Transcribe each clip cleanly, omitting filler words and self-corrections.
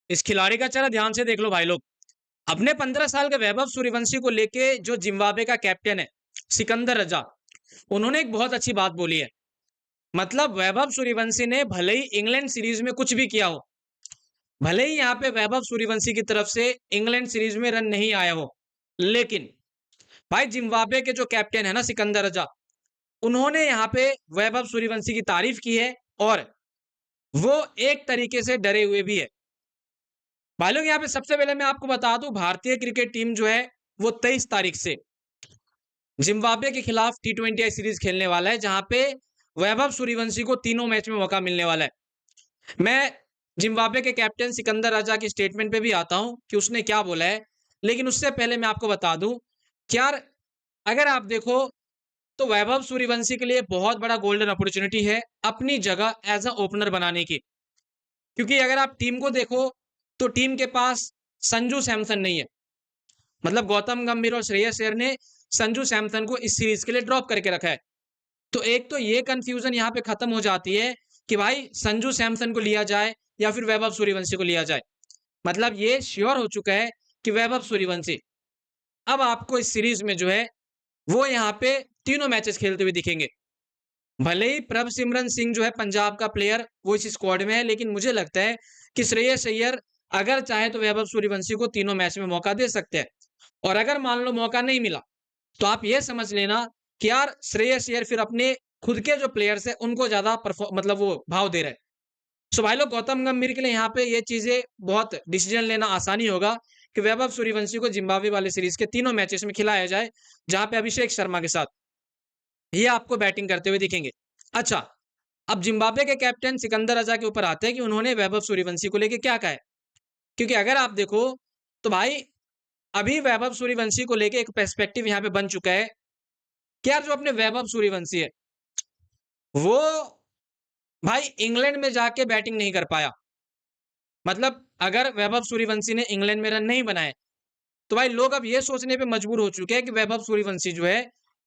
इस खिलाड़ी का चेहरा ध्यान से देख लो भाई लोग। अपने 15 साल के वैभव सूर्यवंशी को लेके जो जिम्बाब्वे का कैप्टन है सिकंदर रजा, उन्होंने एक बहुत अच्छी बात बोली है। मतलब वैभव सूर्यवंशी ने भले ही इंग्लैंड सीरीज में कुछ भी किया हो, भले ही यहाँ पे वैभव सूर्यवंशी की तरफ से इंग्लैंड सीरीज में रन नहीं आया हो, लेकिन भाई जिम्बाब्वे के जो कैप्टन है ना सिकंदर रजा, उन्होंने यहाँ पे वैभव सूर्यवंशी की तारीफ की है और वो एक तरीके से डरे हुए भी है। भाई लोग यहाँ पे सबसे पहले मैं आपको बता दूं, भारतीय क्रिकेट टीम जो है वो 23 तारीख से जिम्बाब्वे के खिलाफ T20 सीरीज खेलने वाला है, जहां पे वैभव सूर्यवंशी को तीनों मैच में मौका मिलने वाला है। मैं जिम्बाब्वे के कैप्टन सिकंदर राजा की स्टेटमेंट पे भी आता हूं कि उसने क्या बोला है, लेकिन उससे पहले मैं आपको बता दूं कि यार अगर आप देखो तो वैभव सूर्यवंशी के लिए बहुत बड़ा गोल्डन अपॉर्चुनिटी है अपनी जगह एज अ ओपनर बनाने की। क्योंकि अगर आप टीम को देखो तो टीम के पास संजू सैमसन नहीं है। मतलब गौतम गंभीर और श्रेयस अय्यर ने संजू सैमसन को इस सीरीज के लिए ड्रॉप करके रखा है। तो एक तो ये कंफ्यूजन यहाँ पे खत्म हो जाती है कि भाई संजू सैमसन को लिया जाए या फिर वैभव सूर्यवंशी को लिया जाए। मतलब ये श्योर हो चुका है कि वैभव सूर्यवंशी अब आपको इस सीरीज में जो है वो यहाँ पे तीनों मैचेस खेलते हुए दिखेंगे। भले ही प्रभ सिमरन सिंह जो है पंजाब का प्लेयर वो इस स्क्वाड में है, लेकिन मुझे लगता है कि श्रेयस अय्यर अगर चाहे तो वैभव सूर्यवंशी को तीनों मैच में मौका दे सकते हैं। और अगर मान लो मौका नहीं मिला तो आप ये समझ लेना कि यार श्रेयस अय्यर फिर अपने खुद के जो प्लेयर्स है उनको ज्यादा मतलब वो भाव दे रहे हैं। सो भाई लोग गौतम गंभीर के लिए यहाँ पे ये चीजें बहुत डिसीजन लेना आसानी होगा कि वैभव सूर्यवंशी को जिम्बाब्वे वाले सीरीज के तीनों मैचेस में खिलाया जाए, जहां पे अभिषेक शर्मा के साथ ये आपको बैटिंग करते हुए दिखेंगे। अच्छा, अब जिम्बाब्वे के कैप्टन सिकंदर रजा के ऊपर आते हैं कि उन्होंने वैभव सूर्यवंशी को लेकर क्या कहा है। क्योंकि अगर आप देखो तो भाई अभी वैभव सूर्यवंशी को लेकर एक पर्सपेक्टिव यहाँ पे बन चुका है कि यार जो अपने वैभव सूर्यवंशी है वो भाई इंग्लैंड में जाके बैटिंग नहीं कर पाया। मतलब अगर वैभव सूर्यवंशी ने इंग्लैंड में रन नहीं बनाए तो भाई लोग अब ये सोचने पे मजबूर हो चुके हैं कि वैभव सूर्यवंशी जो है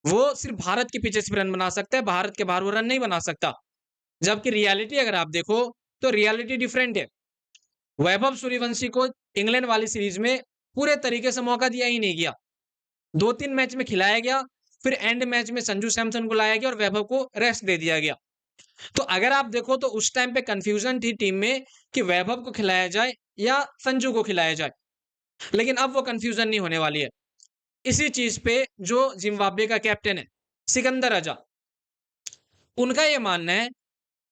वो सिर्फ भारत के पीछे से रन बना सकता है, भारत के बाहर वो रन नहीं बना सकता। जबकि रियलिटी अगर आप देखो तो रियलिटी डिफरेंट है। वैभव सूर्यवंशी को इंग्लैंड वाली सीरीज में पूरे तरीके से मौका दिया ही नहीं गया। 2-3 मैच में खिलाया गया, फिर एंड मैच में संजू सैमसन को लाया गया और वैभव को रेस्ट दे दिया गया। तो अगर आप देखो तो उस टाइम पे कंफ्यूजन थी टीम में कि वैभव को खिलाया जाए या संजू को खिलाया जाए, लेकिन अब वो कंफ्यूजन नहीं होने वाली है। इसी चीज पे जो जिम्बाब्वे का कैप्टन है सिकंदर रजा, उनका ये मानना है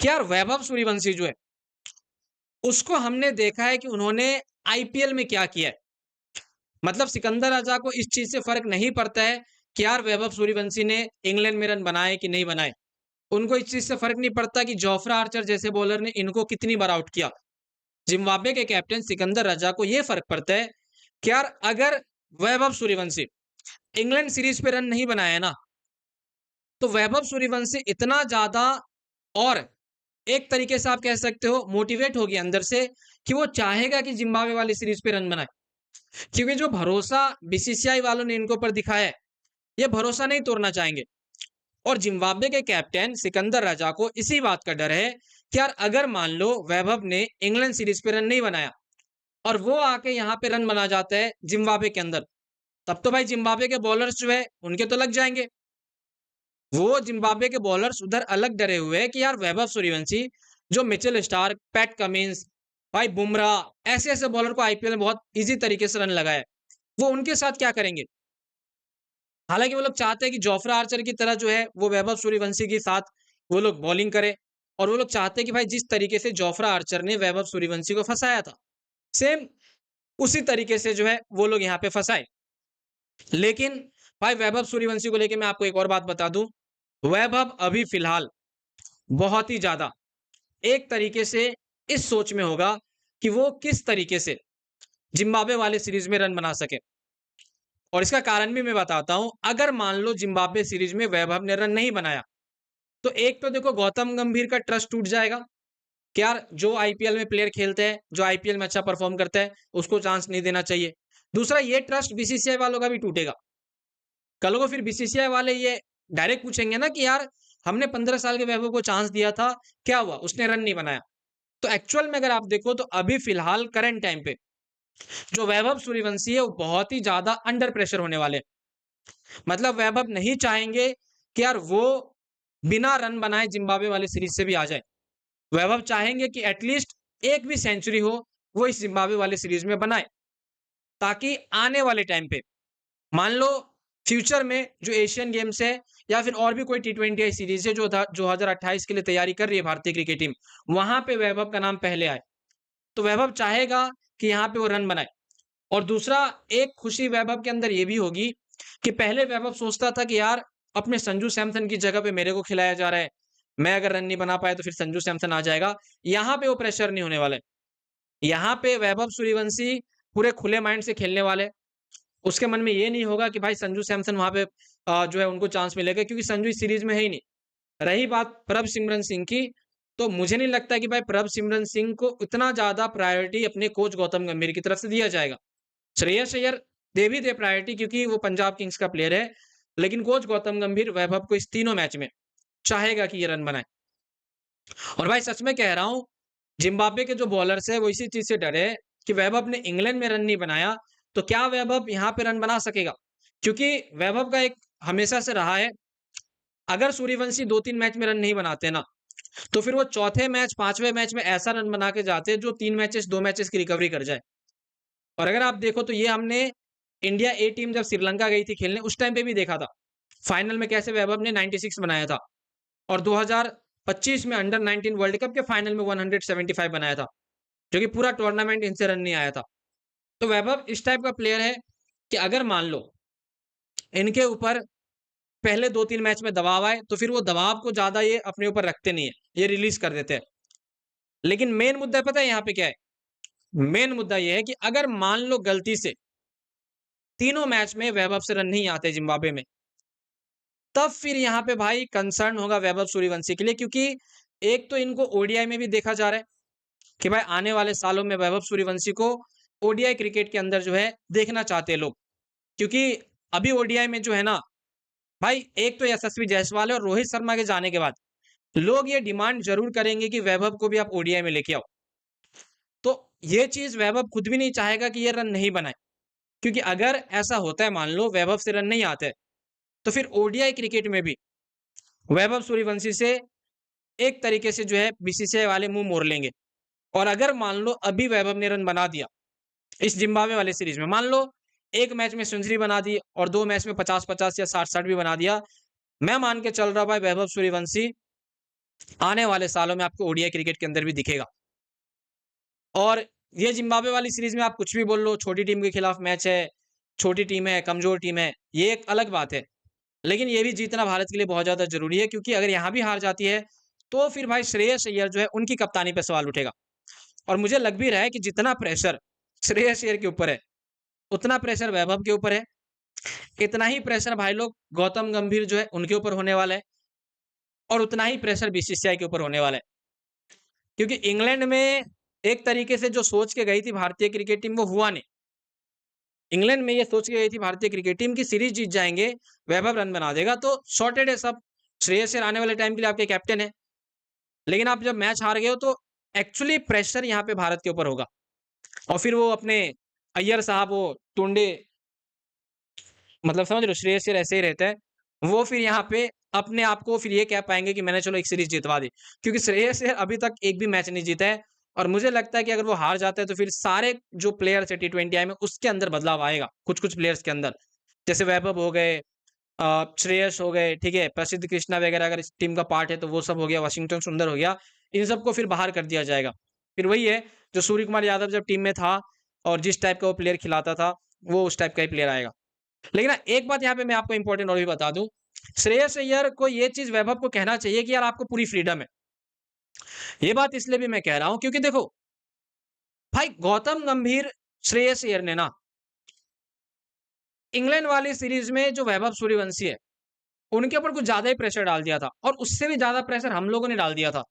कि यार वैभव सूर्यवंशी जो है उसको हमने देखा है कि उन्होंने आईपीएल में क्या किया है। मतलब सिकंदर रजा को इस चीज से फर्क नहीं पड़ता है कि यार वैभव सूर्यवंशी ने इंग्लैंड में रन बनाए कि नहीं बनाए। उनको इस चीज से फर्क नहीं पड़ता कि जोफ्रा आर्चर जैसे बॉलर ने इनको कितनी बार आउट किया। जिम्बाब्वे के कैप्टन सिकंदर रजा को यह फर्क पड़ता है कि यार अगर वैभव सूर्यवंशी इंग्लैंड सीरीज पे रन नहीं बनाया ना तो वैभव सूर्यवंशी इतना ज्यादा और एक तरीके से आप कह सकते हो मोटिवेट हो गया अंदर से कि वो चाहेगा कि जिम्बाब्वे वाली सीरीज पे रन बनाए। क्योंकि जो भरोसा बीसीसीआई वालों ने इनको पर दिखाया है ये भरोसा नहीं तोड़ना चाहेंगे। और जिम्बाब्वे के कैप्टन सिकंदर राजा को इसी बात का डर है कि यार अगर मान लो वैभव ने इंग्लैंड सीरीज पे रन नहीं बनाया और वो आके यहाँ पे रन बना जाता है जिम्बाब्वे के अंदर, तब तो भाई जिम्बाब्वे के बॉलर्स जो है उनके तो लग जाएंगे। वो जिम्बाब्वे के बॉलर्स उधर अलग डरे हुए हैं कि यार वैभव सूर्यवंशी, जो मिचेल स्टार्क, पैट कमिंस, भाई बुमराह, ऐसे ऐसे बॉलर को आईपीएल में बहुत इजी तरीके से रन लगाए, वो उनके साथ क्या करेंगे। हालांकि वो लोग चाहते हैं कि जोफ्रा आर्चर की तरह जो है वो वैभव सूर्यवंशी के साथ वो लोग बॉलिंग करे, और वो लोग चाहते हैं कि भाई जिस तरीके से जोफ्रा आर्चर ने वैभव सूर्यवंशी को फंसाया था सेम उसी तरीके से जो है वो लोग यहाँ पे फंसाए। लेकिन भाई वैभव सूर्यवंशी को लेकर मैं आपको एक और बात बता दूं, वैभव अभी फिलहाल बहुत ही ज्यादा एक तरीके से इस सोच में होगा कि वो किस तरीके से जिम्बाब्वे वाले सीरीज में रन बना सके। और इसका कारण भी मैं बताता हूं। अगर मान लो जिम्बाब्वे सीरीज में वैभव ने रन नहीं बनाया तो एक तो देखो गौतम गंभीर का ट्रस्ट टूट जाएगा कि यार जो आईपीएल में प्लेयर खेलते हैं, जो आईपीएल में अच्छा परफॉर्म करता है उसको चांस नहीं देना चाहिए। दूसरा ये ट्रस्ट बीसीसीआई वालों का भी टूटेगा। कल को फिर बीसीसीआई वाले ये डायरेक्ट पूछेंगे ना कि यार हमने 15 साल के वैभव को चांस दिया था, क्या हुआ, उसने रन नहीं बनाया। तो एक्चुअल में अगर आप देखो तो अभी फिलहाल करंट टाइम पे जो वैभव सूर्यवंशी है वो बहुत ही ज्यादा अंडर प्रेशर होने वाले। मतलब वैभव नहीं चाहेंगे कि यार वो बिना रन बनाए जिम्बाब्वे वाली सीरीज से भी आ जाए। वैभव चाहेंगे कि एटलीस्ट एक भी सेंचुरी हो वो इस जिम्बाब्वे वाली सीरीज में बनाए, ताकि आने वाले टाइम पे मान लो फ्यूचर में जो एशियन गेम्स है या फिर और भी कोई टी20 सीरीज है जो 2028 के लिए तैयारी कर रही है भारतीय क्रिकेट टीम, वहां पे वैभव का नाम पहले आए। तो वैभव चाहेगा कि यहाँ पे वो रन बनाए। और दूसरा, एक खुशी वैभव के अंदर ये भी होगी कि पहले वैभव सोचता था कि यार अपने संजू सैमसन की जगह पे मेरे को खिलाया जा रहा है, मैं अगर रन नहीं बना पाया तो फिर संजू सैमसन आ जाएगा। यहाँ पे वो प्रेशर नहीं होने वाला है। यहाँ पे वैभव सूर्यवंशी पूरे खुले माइंड से खेलने वाले। उसके मन में ये नहीं होगा कि भाई संजू सैमसन वहां पे जो है उनको चांस मिलेगा, क्योंकि संजू इस सीरीज में है ही नहीं। रही बात प्रभ सिमरन सिंह की, तो मुझे नहीं लगता कि भाई प्रभ सिमरन सिंह को इतना ज्यादा प्रायोरिटी अपने कोच गौतम गंभीर की तरफ से दिया जाएगा। श्रेयस अय्यर दे भी दे प्रायोरिटी क्योंकि वो पंजाब किंग्स का प्लेयर है, लेकिन कोच गौतम गंभीर वैभव को इस तीनों मैच में चाहेगा कि ये रन बनाए। और भाई सच में कह रहा हूं, जिम्बाब्वे के जो बॉलर्स है वो इसी चीज से डरे कि वैभव ने इंग्लैंड में रन नहीं बनाया तो क्या वैभव यहाँ पे रन बना सकेगा। क्योंकि वैभव का एक हमेशा से रहा है, अगर सूर्यवंशी 2-3 मैच में रन नहीं बनाते ना, तो फिर वो चौथे मैच 5वें मैच में ऐसा रन बना के जाते जो 3 मैचेस 2 मैचेस की रिकवरी कर जाए। और अगर आप देखो तो ये हमने इंडिया ए टीम जब श्रीलंका गई थी खेलने उस टाइम पे भी देखा था, फाइनल में कैसे वैभव ने 96 बनाया था। और 2025 में अंडर 19 वर्ल्ड कप के फाइनल में 175 बनाया था, जो कि पूरा टूर्नामेंट इनसे रन नहीं आया था। तो वैभव इस टाइप का प्लेयर है कि अगर मान लो इनके ऊपर पहले 2-3 मैच में दबाव आए तो फिर वो दबाव को ज्यादा ये अपने ऊपर रखते नहीं है, ये रिलीज कर देते हैं। लेकिन मेन मुद्दा पता है यहाँ पे क्या है? मेन मुद्दा ये है कि अगर मान लो गलती से तीनों मैच में वैभव से रन नहीं आते जिम्बाब्वे में, तब फिर यहाँ पे भाई कंसर्न होगा वैभव सूर्यवंशी के लिए। क्योंकि एक तो इनको ओडीआई में भी देखा जा रहा है कि भाई आने वाले सालों में वैभव सूर्यवंशी को ओडीआई क्रिकेट के अंदर जो है देखना चाहते हैं लोग। क्योंकि अभी ओडीआई में जो है ना भाई, एक तो यशस्वी जायसवाल है और रोहित शर्मा के जाने के बाद लोग ये डिमांड जरूर करेंगे कि वैभव को भी आप ओडीआई में लेके आओ। तो ये चीज वैभव खुद भी नहीं चाहेगा कि ये रन नहीं बनाए, क्योंकि अगर ऐसा होता है मान लो वैभव से रन नहीं आते तो फिर ओडीआई क्रिकेट में भी वैभव सूर्यवंशी से एक तरीके से जो है बीसीसीआई वाले मुंह मोड़ लेंगे। और अगर मान लो अभी वैभव ने रन बना दिया इस जिम्बाब्वे वाले सीरीज में, मान लो एक मैच में सेंचुरी बना दी और 2 मैच में 50-50 या 60-60 भी बना दिया, मैं मान के चल रहा भाई वैभव सूर्यवंशी आने वाले सालों में आपको ओडीआई क्रिकेट के अंदर भी दिखेगा। और ये जिम्बाब्वे वाली सीरीज में आप कुछ भी बोल लो, छोटी टीम के खिलाफ मैच है, छोटी टीम है, कमजोर टीम है, ये एक अलग बात है। लेकिन ये भी जीतना भारत के लिए बहुत ज्यादा जरूरी है, क्योंकि अगर यहाँ भी हार जाती है तो फिर भाई श्रेयस अय्यर जो है उनकी कप्तानी पे सवाल उठेगा। और मुझे लग भी रहा है कि जितना प्रेशर श्रेयस अय्यर के ऊपर है उतना प्रेशर वैभव के ऊपर है, इतना ही प्रेशर भाई लोग गौतम गंभीर जो है उनके ऊपर होने वाला है, और उतना ही प्रेशर बीसीसीआई के ऊपर होने वाला है। क्योंकि इंग्लैंड में एक तरीके से जो सोच के गई थी भारतीय क्रिकेट टीम वो हुआ नहीं। इंग्लैंड में ये सोच के गई थी भारतीय क्रिकेट टीम की सीरीज जीत जाएंगे, वैभव रन बना देगा तो सॉर्टेड है सब, श्रेयस अय्यर आने वाले टाइम के लिए आपके कैप्टन है। लेकिन आप जब मैच हार गए हो तो एक्चुअली प्रेशर यहाँ पे भारत के ऊपर होगा। और फिर वो अपने अय्यर साहब वो टुंडे, मतलब समझ लो श्रेयस अय्यर ऐसे ही रहता है, वो फिर यहाँ पे अपने आप को फिर ये कह पाएंगे कि मैंने चलो एक सीरीज जितवा दी। क्योंकि श्रेयस अय्यर अभी तक एक भी मैच नहीं जीता है, और मुझे लगता है कि अगर वो हार जाता है तो फिर सारे जो प्लेयर्स है टी20 में उसके अंदर बदलाव आएगा, कुछ कुछ प्लेयर्स के अंदर, जैसे वैभव हो गए, श्रेयस हो गए, ठीक है, प्रसिद्ध कृष्णा वगैरह अगर इस टीम का पार्ट है तो वो सब हो गया, वाशिंगटन सुंदर हो गया, इन सबको फिर बाहर कर दिया जाएगा। फिर वही है जो सूर्य कुमार यादव जब टीम में था और जिस टाइप का वो प्लेयर खिलाता था वो उस टाइप का ही प्लेयर आएगा। लेकिन ना एक बात यहाँ पे मैं आपको इंपॉर्टेंट और भी बता दूं, श्रेयस अय्यर को ये चीज वैभव को कहना चाहिए कि यार आपको पूरी फ्रीडम है। ये बात इसलिए भी मैं कह रहा हूं क्योंकि देखो भाई गौतम गंभीर श्रेयस अय्यर ने ना इंग्लैंड वाली सीरीज में जो वैभव सूर्यवंशी है उनके ऊपर कुछ ज्यादा ही प्रेशर डाल दिया था, और उससे भी ज्यादा प्रेशर हम लोगों ने डाल दिया था।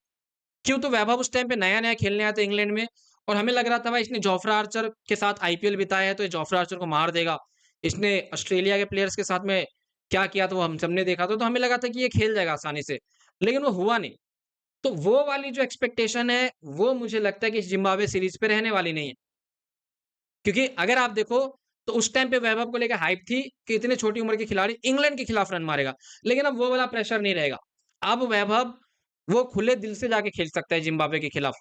क्यों? तो वैभव उस टाइम पे नया नया खेलने आया था इंग्लैंड में, और हमें लग रहा था भाई इसने जोफ्रा आर्चर के साथ आईपीएल बिताया है तो ये जोफ्रा आर्चर को मार देगा। इसने ऑस्ट्रेलिया के प्लेयर्स के साथ में क्या किया तो वो हम सबने देखा था, तो हमें लगा था कि ये खेल जाएगा आसानी से, लेकिन वो हुआ नहीं। तो वो वाली जो एक्सपेक्टेशन है, वो मुझे लगता है कि जिम्बाब्वे सीरीज पे रहने वाली नहीं है। क्योंकि अगर आप देखो तो उस टाइम पे वैभव को लेकर हाइप थी कि इतने छोटी उम्र के खिलाड़ी इंग्लैंड के खिलाफ रन मारेगा। लेकिन अब वो वाला प्रेशर नहीं रहेगा। अब वैभव वो खुले दिल से जाके खेल सकता है जिम्बाब्वे के खिलाफ।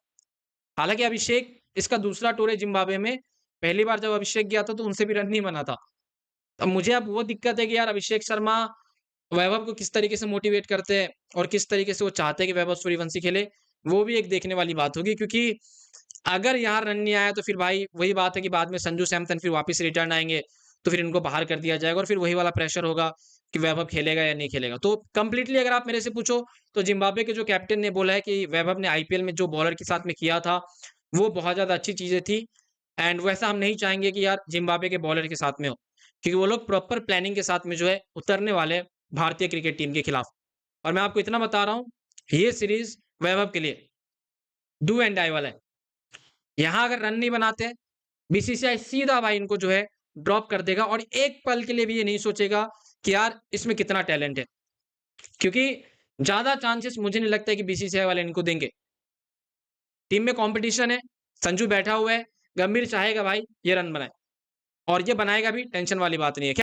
हालाँकि अभिषेक इसका दूसरा टूर है जिम्बाब्वे में। पहली बार जब अभिषेक गया था तो उनसे भी रन नहीं बना था। अब मुझे अब वो दिक्कत है कि यार अभिषेक शर्मा वैभव को किस तरीके से मोटिवेट करते हैं और किस तरीके से वो चाहते हैं कि वैभव सूर्यवंशी खेले, वो भी एक देखने वाली बात होगी। क्योंकि अगर यहाँ रन नहीं आया तो फिर भाई वही बात है कि बाद में संजू सैमसन फिर वापस रिटर्न आएँगे, तो फिर इनको बाहर कर दिया जाएगा और फिर वही वाला प्रेशर होगा कि वैभव खेलेगा या नहीं खेलेगा। तो कंप्लीटली अगर आप मेरे से पूछो तो जिम्बाब्वे के जो कैप्टन ने बोला है कि वैभव ने आईपीएल में जो बॉलर के साथ में किया था, वो बहुत ज़्यादा अच्छी चीज़ें थी। एंड वैसा हम नहीं चाहेंगे कि यार जिम्बाब्वे के बॉलर के साथ में हो, क्योंकि वो लोग प्रॉपर प्लानिंग के साथ में जो है उतरने वाले हैं भारतीय क्रिकेट टीम के खिलाफ। और मैं आपको इतना बता रहा हूँ, ये सीरीज़ वैभव के लिए डू एंड डाई वाला है। यहाँ अगर रन नहीं बनाते, बीसीसीआई सीधा भाई इनको जो है ड्रॉप कर देगा और एक पल के लिए भी ये नहीं सोचेगा कि यार इसमें कितना टैलेंट है। क्योंकि ज़्यादा चांसेस मुझे नहीं लगता है कि बीसीसीआई वाले इनको देंगे। टीम में कॉम्पिटिशन है, संजू बैठा हुआ है, गंभीर चाहेगा भाई ये रन बनाए और ये बनाएगा भी, टेंशन वाली बात नहीं है।